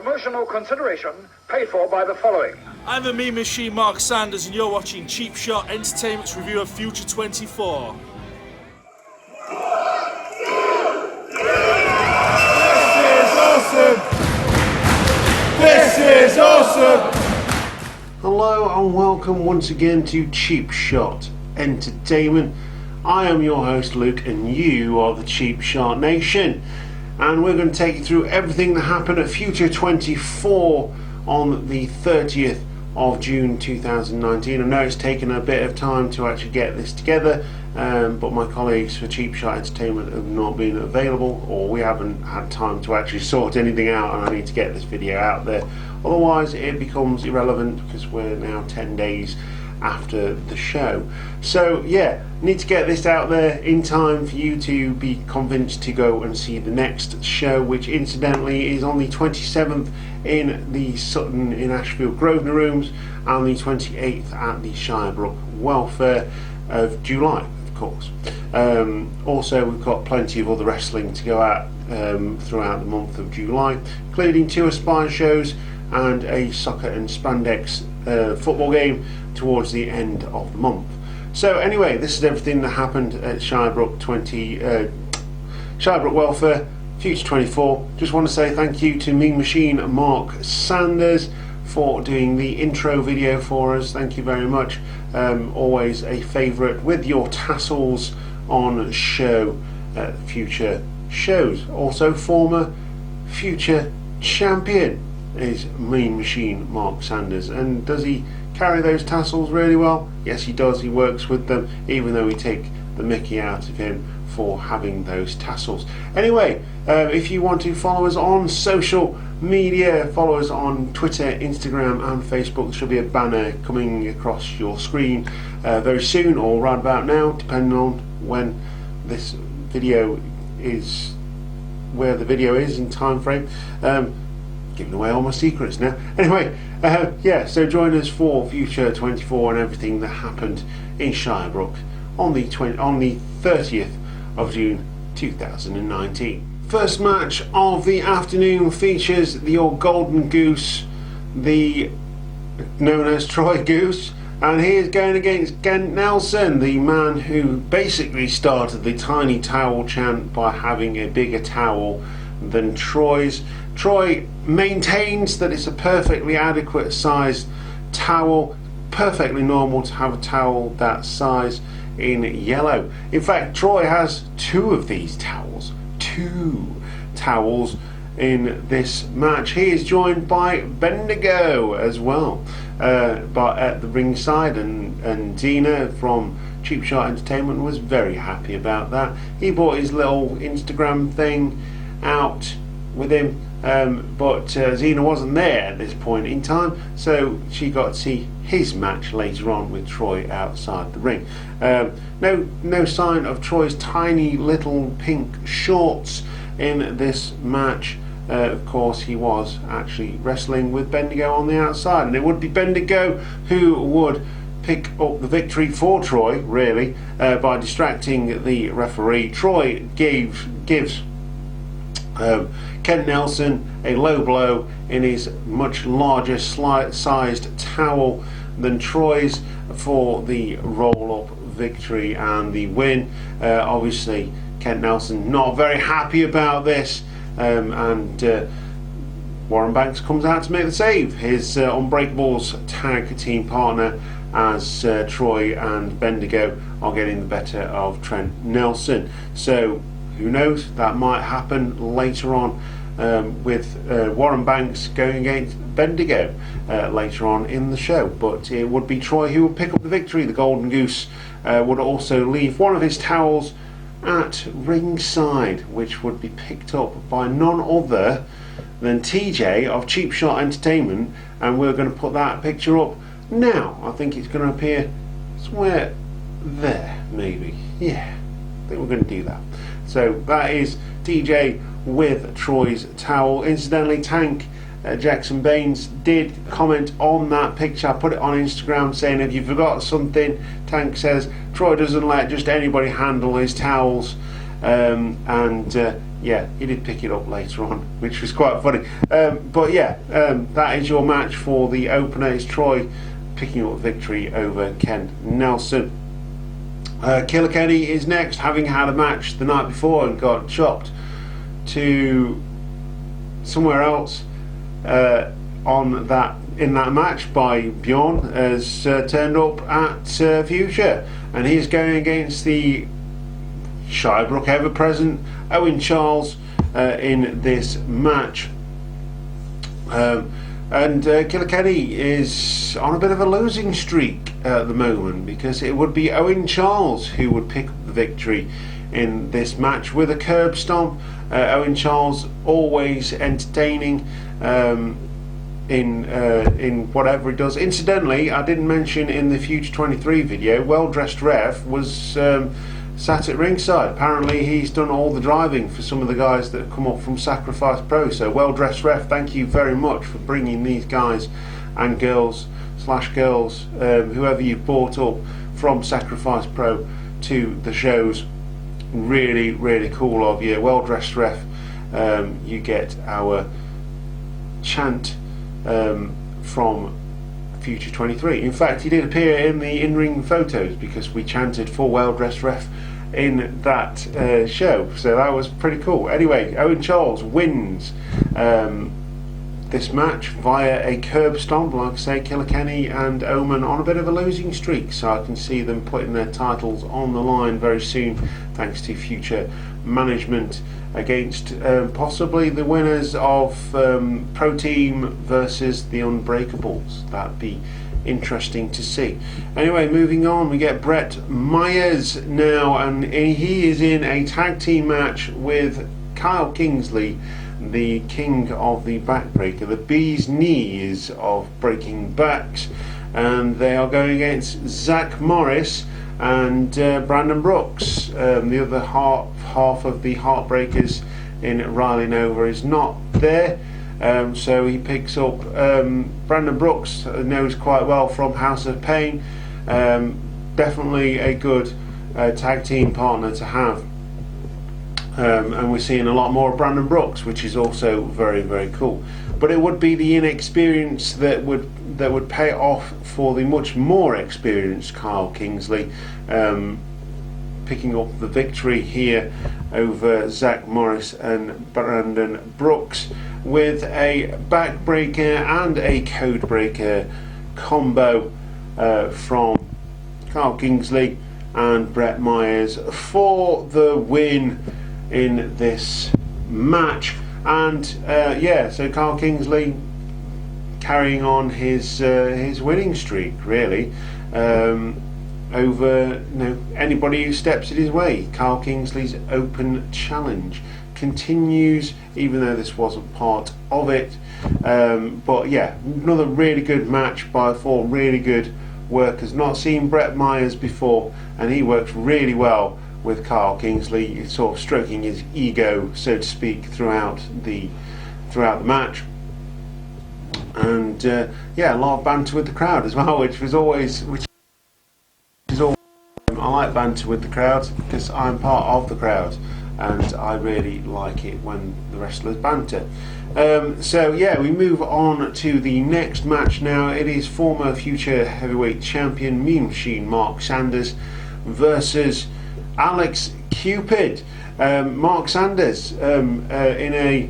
Promotional consideration paid for by the following. I'm the meme machine Mark Sanders, and you're watching Cheap Shot Entertainment's review of Future 24. This is awesome! Hello and welcome once again to Cheap Shot Entertainment. I am your host Luke and you are the Cheap Shot Nation. And we're going to take you through everything that happened at Future 24 on the 30th of June 2019. I know it's taken a bit of time to actually get this together, but my colleagues for Cheap Shot Entertainment have not been available, or we haven't had time to actually sort anything out, and I need to get this video out there. Otherwise it becomes irrelevant because we're now 10 days after the show. So yeah, need to get this out there in time for you to be convinced to go and see the next show, which incidentally is on the 27th in the Sutton in Ashfield Grosvenor Rooms and the 28th at the Shirebrook Welfare of July, of course. Also we've got plenty of other wrestling to go at throughout the month of July, including 2 Aspire shows and a soccer and spandex football game towards the end of the month. So anyway, this is everything that happened at Shirebrook Welfare, Future 24. Just want to say thank you to Meme Machine Mark Sanders for doing the intro video for us. Thank you very much. Always a favourite with your tassels on show future shows. Also former future champion is Meme Machine Mark Sanders, and does he carry those tassels really well? Yes, he does. He works with them, even though we take the mickey out of him for having those tassels. Anyway, if you want to follow us on social media, follow us on Twitter, Instagram and Facebook. There should be a banner coming across your screen very soon, or right about now, depending on when this video is, where the video is in time frame. Giving away all my secrets now. Anyway, yeah, so join us for Future 24 and everything that happened in Shirebrook on the 30th of June 2019. First match of the afternoon features the old Golden Goose, known as Troy Goose, and he is going against Kent Nelson, the man who basically started the tiny towel chant by having a bigger towel than Troy's. Troy maintains that it's a perfectly adequate sized towel, perfectly normal to have a towel that size in yellow. In fact, Troy has 2 of these towels, 2 towels in this match. He is joined by Bendigo as well, but at the ringside, and Zena from Cheap Shot Entertainment was very happy about that. He brought his little Instagram thing out with him, but Zena wasn't there at this point in time, so she got to see his match later on with Troy outside the ring. No sign of Troy's tiny little pink shorts in this match. Of course, he was actually wrestling with Bendigo on the outside, and it would be Bendigo who would pick up the victory for Troy, really, by distracting the referee. Troy gives Kent Nelson a low blow in his much larger sized towel than Troy's for the roll-up victory and the win. Obviously Kent Nelson not very happy about this, and Warren Banks comes out to make the save, his Unbreakables tag team partner, as Troy and Bendigo are getting the better of Trent Nelson. So who knows, that might happen later on with Warren Banks going against Bendigo later on in the show. But it would be Troy who would pick up the victory. The Golden Goose would also leave one of his towels at ringside, which would be picked up by none other than TJ of Cheap Shot Entertainment, and we're going to put that picture up now. I think it's going to appear somewhere there, maybe. Yeah, I think we're going to do that. So that is TJ with Troy's towel. Incidentally, Tank Jackson Baines did comment on that picture. I put it on Instagram saying, if you forgot something, Tank says Troy doesn't let just anybody handle his towels, and yeah, he did pick it up later on, which was quite funny. But yeah, that is your match for the opener. It's Troy picking up victory over Ken Nelson. Killer Kenny is next, having had a match the night before and got chopped to somewhere else in that match by Bjorn, has turned up at Future, and he's going against the Shirebrook ever-present Owen Charles in this match. And Killer Kenny is on a bit of a losing streak at the moment, because it would be Owen Charles who would pick up the victory in this match with a curb stomp. Owen Charles always entertaining in whatever he does. Incidentally, I didn't mention in the Future 23 video, Well Dressed Rev was sat at ringside. Apparently he's done all the driving for some of the guys that have come up from Sacrifice Pro. So Well Dressed Ref, thank you very much for bringing these guys and girls whoever you brought up from Sacrifice Pro to the shows. Really, really cool of you. Well Dressed Ref, you get our chant from Future 23. In fact, he did appear in the in-ring photos because we chanted for Well Dressed Ref in that show, so that was pretty cool. Anyway, Owen Charles wins this match via a curb stomp. Like I say, Killer Kenny and Omen on a bit of a losing streak, so I can see them putting their titles on the line very soon, thanks to Future management, against possibly the winners of Pro Team versus the Unbreakables. That'd be interesting to see. Anyway, moving on, we get Brett Myers now, and he is in a tag team match with Kyle Kingsley, the king of the backbreaker, the bee's knees of breaking backs, and they are going against Zach Morris and Brandon Brooks. The other half of the Heartbreakers in Riley Nova is not there, so he picks up Brandon Brooks, knows quite well from House of Pain. Definitely a good tag team partner to have. And we're seeing a lot more of Brandon Brooks, which is also very, very cool. But it would be the inexperience that would pay off for the much more experienced Kyle Kingsley, picking up the victory here over Zach Morris and Brandon Brooks with a backbreaker and a codebreaker combo from Kyle Kingsley and Brett Myers for the win in this match. And so Kyle Kingsley carrying on his winning streak, really, over anybody who steps in his way. Kyle Kingsley's open challenge continues, even though this wasn't part of it. But yeah, another really good match by 4 really good workers. Not seen Brett Myers before, and he works really well with Kyle Kingsley, sort of stroking his ego, so to speak, throughout the match. And a lot of banter with the crowd as well, which is always I like banter with the crowd because I'm part of the crowd, and I really like it when the wrestlers banter. We move on to the next match now. It is former Future Heavyweight Champion Mean Machine Mark Sanders versus Alex Cupid. Mark Sanders, in a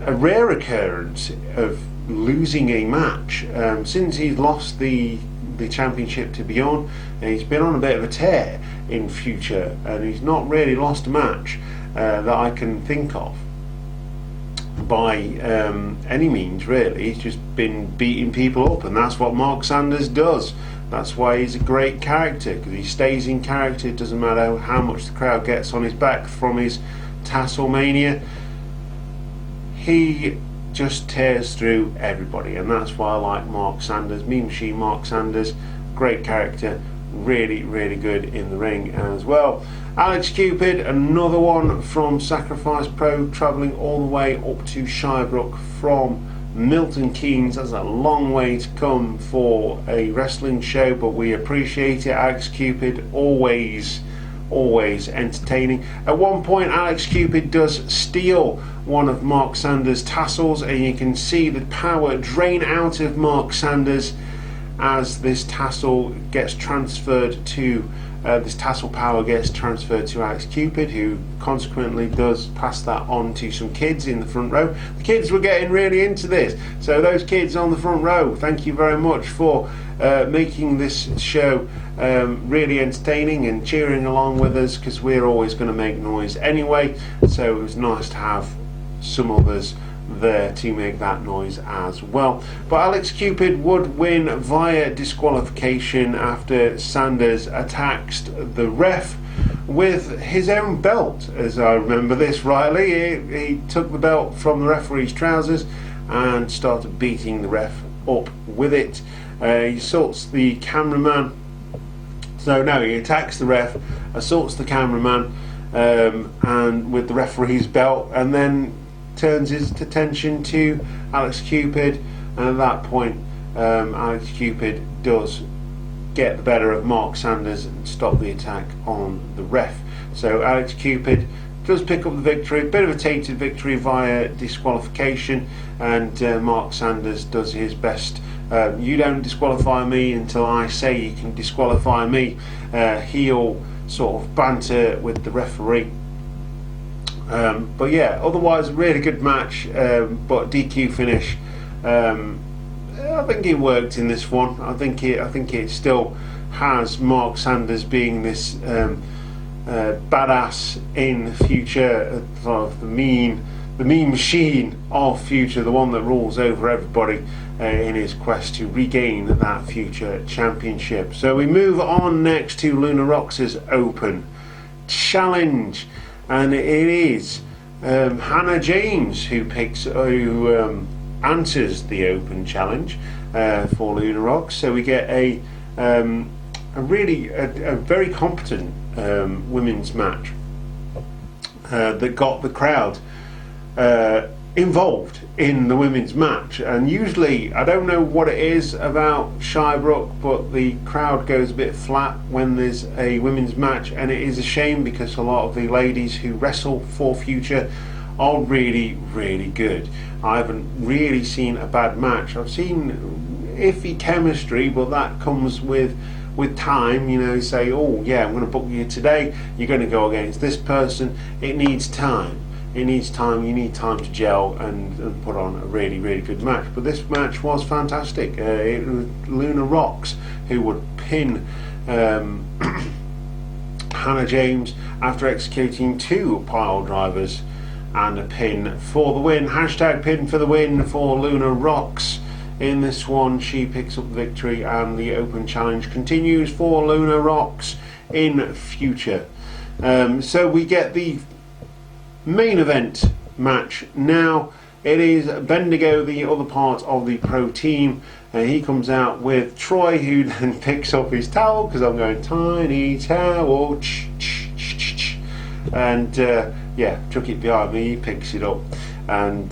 rare occurrence of losing a match since he's lost the championship to Bjorn, and he's been on a bit of a tear in Future, and he's not really lost a match that I can think of by any means, really. He's just been beating people up, and that's what Mark Sanders does. That's why he's a great character, because he stays in character. It doesn't matter how much the crowd gets on his back from his Tasselmania. He just tears through everybody, and that's why I like Mark Sanders. Mean Machine Mark Sanders, great character, really, really good in the ring as well. Alex Cupid, another one from Sacrifice Pro, travelling all the way up to Shirebrook from Milton Keynes. That's a long way to come for a wrestling show, but we appreciate it. Alex Cupid always always entertaining. At one point, Alex Cupid does steal one of Mark Sanders' tassels, and you can see the power drain out of Mark Sanders as this tassel gets transferred to this tassel power gets transferred to Alex Cupid, who consequently does pass that on to some kids in the front row. The kids were getting really into this, so those kids on the front row, thank you very much for making this show really entertaining and cheering along with us, because we're always going to make noise anyway, so it was nice to have some others there to make that noise as well. But Alex Cupid would win via disqualification after Sanders attacks the ref with his own belt, as I remember this rightly. He took the belt from the referee's trousers and started beating the ref up with it. He assaults the cameraman. So no, he attacks the ref, assaults the cameraman and with the referee's belt, and then turns his attention to Alex Cupid, and at that point Alex Cupid does get the better of Mark Sanders and stop the attack on the ref. So Alex Cupid does pick up the victory, a bit of a tainted victory via disqualification, and Mark Sanders does his best. You don't disqualify me until I say you can disqualify me. Heel sort of banter with the referee. But yeah, otherwise really good match, but DQ finish. I think it worked in this one. I think it still has Mark Sanders being this badass in future, sort of the mean machine of future, the one that rules over everybody in his quest to regain that future championship. So we move on next to Luna Rox's Open Challenge. And it is Hannah James who answers the Open Challenge for Luna Rox. So we get a very competent women's match that got the crowd involved in the women's match. And usually, I don't know what it is about Shirebrook, but the crowd goes a bit flat when there's a women's match, and it is a shame because a lot of the ladies who wrestle for future are really, really good. I haven't really seen a bad match. I've seen iffy chemistry, but that comes with time. You know, say, oh yeah, I'm going to book you today, you're going to go against this person. It needs time. It needs time. You need time to gel and put on a really, really good match. But this match was fantastic. It was Luna Rox who would pin Hannah James after executing 2 pile drivers and a pin for the win. Hashtag pin for the win for Luna Rox. In this one, she picks up the victory, and the Open Challenge continues for Luna Rox in future. So we get the main event match now. It is Bendigo, the other part of the pro team. He comes out with Troy, who then picks up his towel, because I'm going tiny towel, and yeah, took it behind me. He picks it up and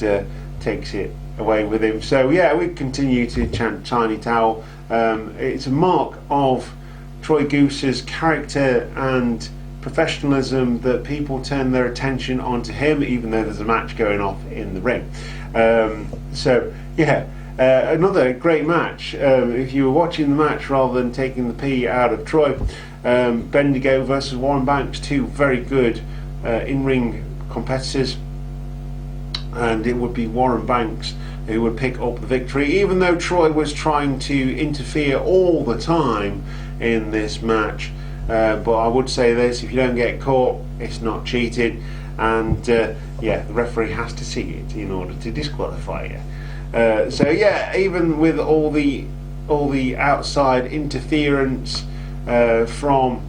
takes it away with him. So yeah, we continue to chant tiny towel. It's a mark of Troy Goose's character and professionalism that people turn their attention onto him, even though there's a match going off in the ring. So yeah, another great match. If you were watching the match rather than taking the pee out of Troy, Bendigo versus Warren Banks, 2 very good in-ring competitors, and it would be Warren Banks who would pick up the victory, even though Troy was trying to interfere all the time in this match. But I would say this: if you don't get caught, it's not cheating, and yeah, the referee has to see it in order to disqualify you. So yeah, even with all the outside interference from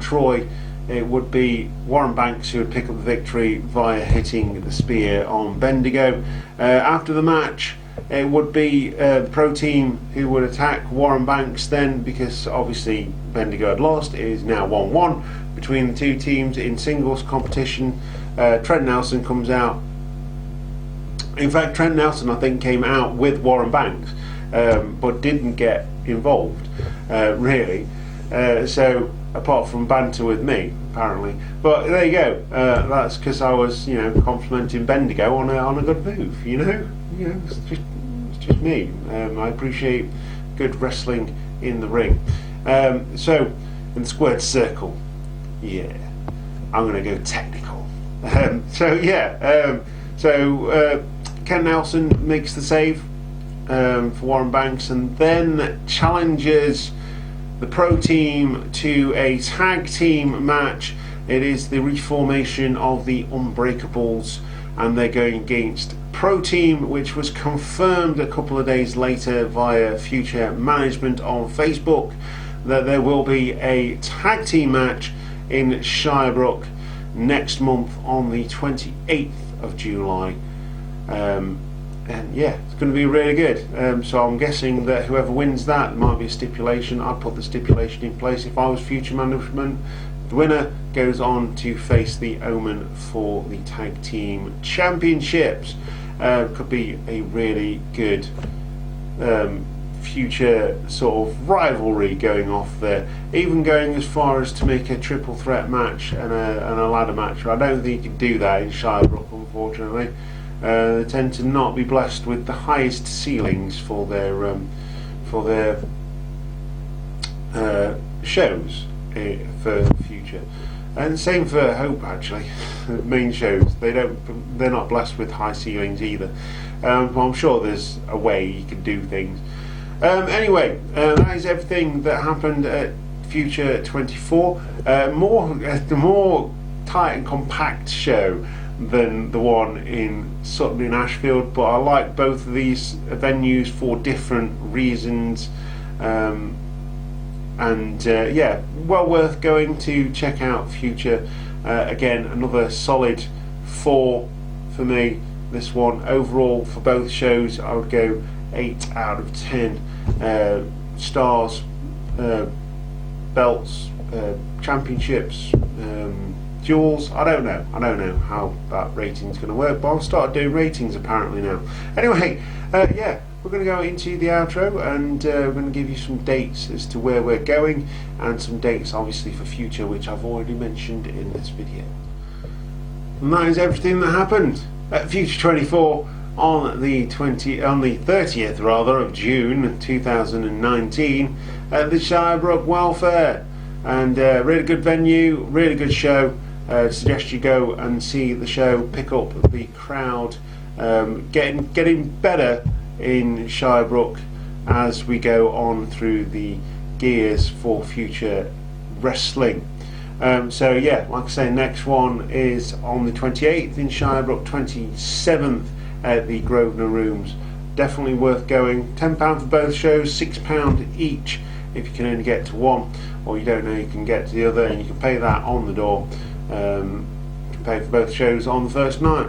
Troy, it would be Warren Banks who would pick up the victory via hitting the spear on Bendigo. After the match, it would be the pro team who would attack Warren Banks then, because obviously Bendigo had lost. It is now 1-1 between the 2 teams in singles competition. Trent Nelson comes out. In fact, Trent Nelson, I think, came out with Warren Banks, but didn't get involved, really. So apart from banter with me, apparently. But there you go. That's because I was, complimenting Bendigo on a good move. It's just me. I appreciate good wrestling in the ring. So in the squared circle, yeah, I'm going to go technical. Ken Nelson makes the save for Warren Banks, and then challenges the Pro Team to a tag team match. It is the reformation of the Unbreakables, and they're going against Pro Team, which was confirmed a couple of days later via Future Management on Facebook, that there will be a tag team match in Shirebrook next month on the 28th of July. And yeah, it's going to be really good. So I'm guessing that whoever wins that, there might be a stipulation. I'd put the stipulation in place if I was Future Management. The winner goes on to face the Omen for the Tag Team Championships. Could be a really good future sort of rivalry going off there. Even going as far as to make a triple threat match and a ladder match. I don't think you can do that in Shirebrook, unfortunately. They tend to not be blessed with the highest ceilings for their shows for the future, and same for Hope actually. Main shows, they're not blessed with high ceilings either. But I'm sure there's a way you can do things. Anyway, that is everything that happened at Future 24. More tight and compact show than the one in Sutton in Ashfield, but I like both of these venues for different reasons, yeah, well worth going to check out Future. Again, another solid 4 for me. This one overall for both shows, I would go 8 out of 10 stars, belts, championships, duels. I don't know how that rating's going to work, but I'll start doing ratings apparently now. Anyway, yeah, we're going to go into the outro, and we're going to give you some dates as to where we're going, and some dates obviously for Future, which I've already mentioned in this video. And that is everything that happened at Future 24 on the 30th of June 2019 at the Shirebrook Welfare. And really good venue, really good show. Suggest you go and see the show, pick up the crowd, getting better in Shirebrook as we go on through the gears for Future Wrestling. So yeah, like I say, next one is on the 28th in Shirebrook, 27th at the Grosvenor Rooms. Definitely worth going. £10 for both shows, £6 each if you can only get to one, or you don't know you can get to the other, and you can pay that on the door. You can pay for both shows on the first night,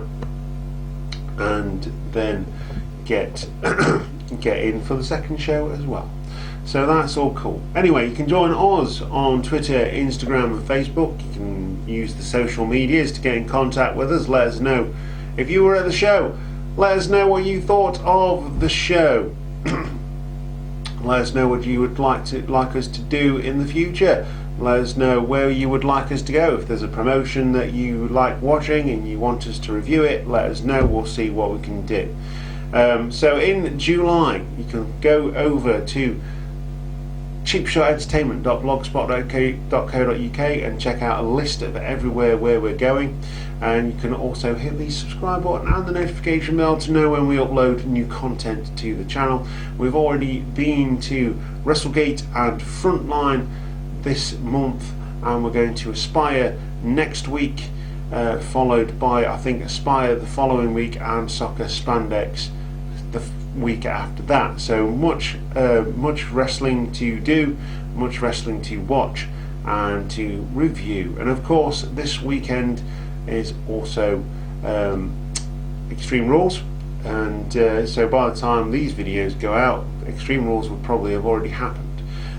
and then get in for the second show as well. So that's all cool. Anyway, you can join us on Twitter, Instagram and Facebook. You can use the social medias to get in contact with us. Let us know if you were at the show. Let us know what you thought of the show. Let us know what you would like us to do in the future. Let us know where you would like us to go. If there's a promotion that you like watching and you want us to review it, let us know. We'll see what we can do. So in July, you can go over to cheapshotentertainment.blogspot.co.uk and check out a list of everywhere where we're going. And you can also hit the subscribe button and the notification bell to know when we upload new content to the channel. We've already been to WrestleGate and Frontline this month, and we're going to Aspire next week, followed by, I think, Aspire the following week and Soccer Spandex the week after that. So much wrestling to do, much wrestling to watch and to review. And of course, this weekend is also Extreme Rules, and so by the time these videos go out, Extreme Rules will probably have already happened.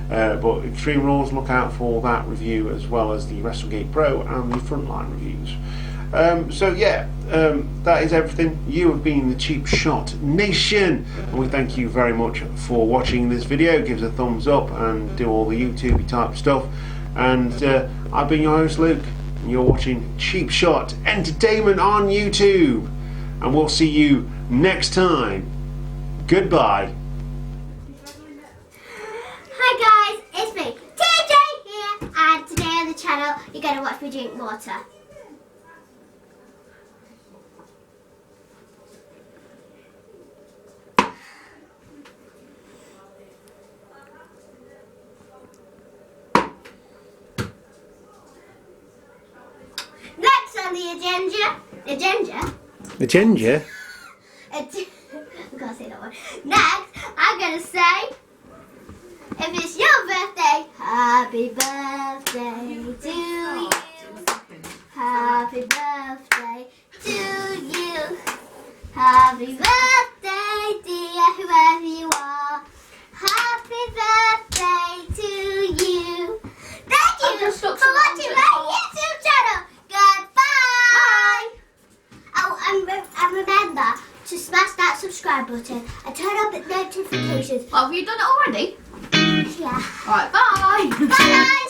But Extreme Rules, look out for that review, as well as the WrestleGate Pro and the Frontline reviews. So yeah, that is everything. You have been the Cheap Shot Nation, and we thank you very much for watching this video. Give us a thumbs up and do all the YouTube type stuff. And I've been your host Luke, and you're watching Cheap Shot Entertainment on YouTube, and we'll see you next time. Goodbye. Hi guys, it's me, TJ here, and today on the channel you're going to watch me drink water. Next on the agenda, The ginger? I can't say that one. Next, I'm going to say, if it's your birthday, happy birthday to you. Happy birthday to you. Happy birthday, dear, whoever you are. Happy birthday to you. Thank you for watching my YouTube channel. Goodbye. Oh, and remember to smash that subscribe button and turn on the notifications. Oh, have you done it already? Yeah. Alright, bye. Bye guys.